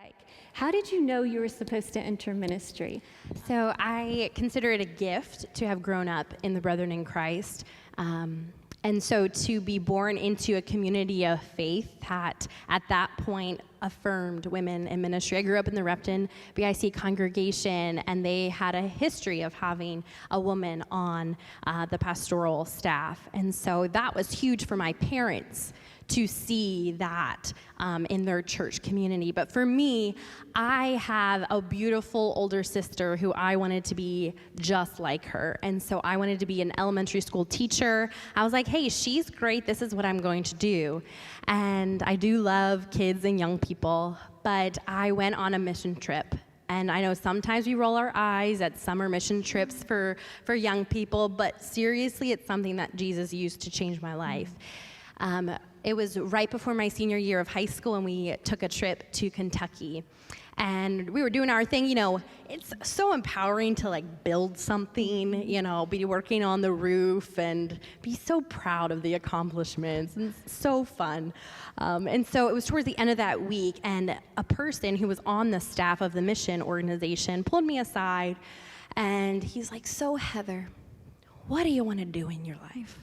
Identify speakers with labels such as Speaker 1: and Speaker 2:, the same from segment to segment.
Speaker 1: like? How did you know you were supposed to enter ministry?
Speaker 2: So I consider it a gift to have grown up in the Brethren in Christ. And so to be born into a community of faith that at that point affirmed women in ministry. I grew up in the Repton BIC congregation, and they had a history of having a woman on the pastoral staff. And so that was huge for my parents to see that in their church community. But for me, I have a beautiful older sister who I wanted to be just like her. And so I wanted to be an elementary school teacher. I was like, hey, she's great. This is what I'm going to do. And I do love kids and young people, but I went on a mission trip. And I know sometimes we roll our eyes at summer mission trips for young people, but seriously, it's something that Jesus used to change my life. It was right before my senior year of high school, and we took a trip to Kentucky. And we were doing our thing. You know, it's so empowering to like build something, you know, be working on the roof and be so proud of the accomplishments. And it's so fun. And so it was towards the end of that week, and a person who was on the staff of the mission organization pulled me aside, and he's like, so Heather, what do you want to do in your life?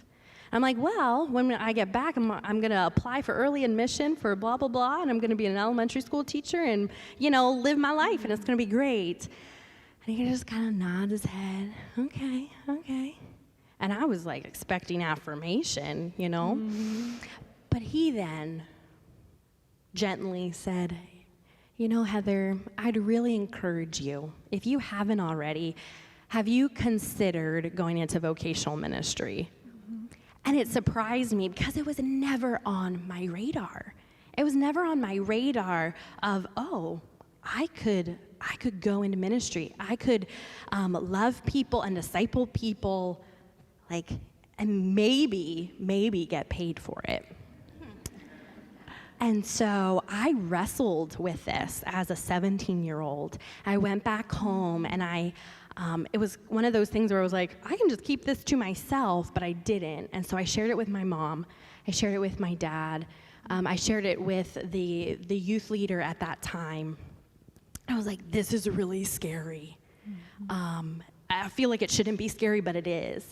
Speaker 2: I'm like, well, when I get back, I'm going to apply for early admission for blah, blah, blah, and I'm going to be an elementary school teacher and, you know, live my life, and it's going to be great. And he just kind of nods his head, okay. And I was, like, expecting affirmation, you know. Mm-hmm. But he then gently said, you know, Heather, I'd really encourage you, if you haven't already, have you considered going into vocational ministry? And it surprised me because it was never on my radar. It was never on my radar of, oh, I could go into ministry. I could love people and disciple people, like, and maybe get paid for it. And so I wrestled with this as a 17-year-old. I went back home, and it was one of those things where I was like, I can just keep this to myself, but I didn't. And so I shared it with my mom. I shared it with my dad. I shared it with the youth leader at that time. I was like, this is really scary. Mm-hmm. I feel like it shouldn't be scary, but it is.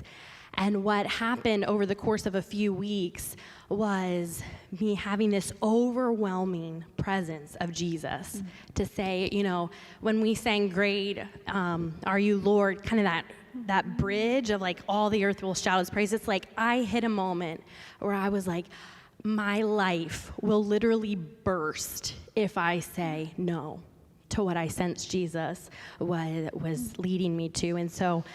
Speaker 2: And what happened over the course of a few weeks was me having this overwhelming presence of Jesus to say, you know, when we sang Great Are You Lord, kind of that bridge of like all the earth will shout his praise. It's like I hit a moment where I was like, my life will literally burst if I say no to what I sensed Jesus was leading me to. And so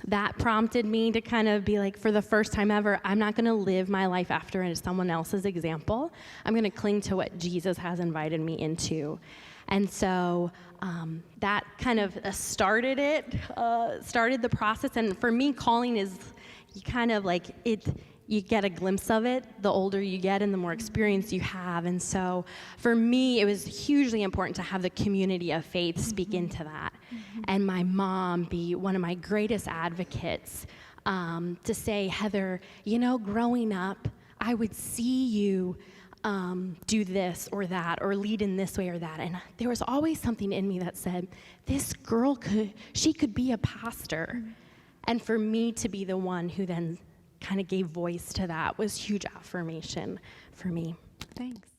Speaker 2: that prompted me to kind of be like, for the first time ever, I'm not going to live my life after someone else's example. I'm going to cling to what Jesus has invited me into. And so that kind of started the process. And for me, calling is you kind of like it. You get a glimpse of it the older you get and the more experience you have. And so for me, it was hugely important to have the community of faith speak into that. Mm-hmm. And my mom be one of my greatest advocates to say, Heather, you know, growing up, I would see you do this or that or lead in this way or that. And there was always something in me that said, this girl she could be a pastor. Mm-hmm. And for me to be the one who then kind of gave voice to that was huge affirmation for me.
Speaker 1: Thanks.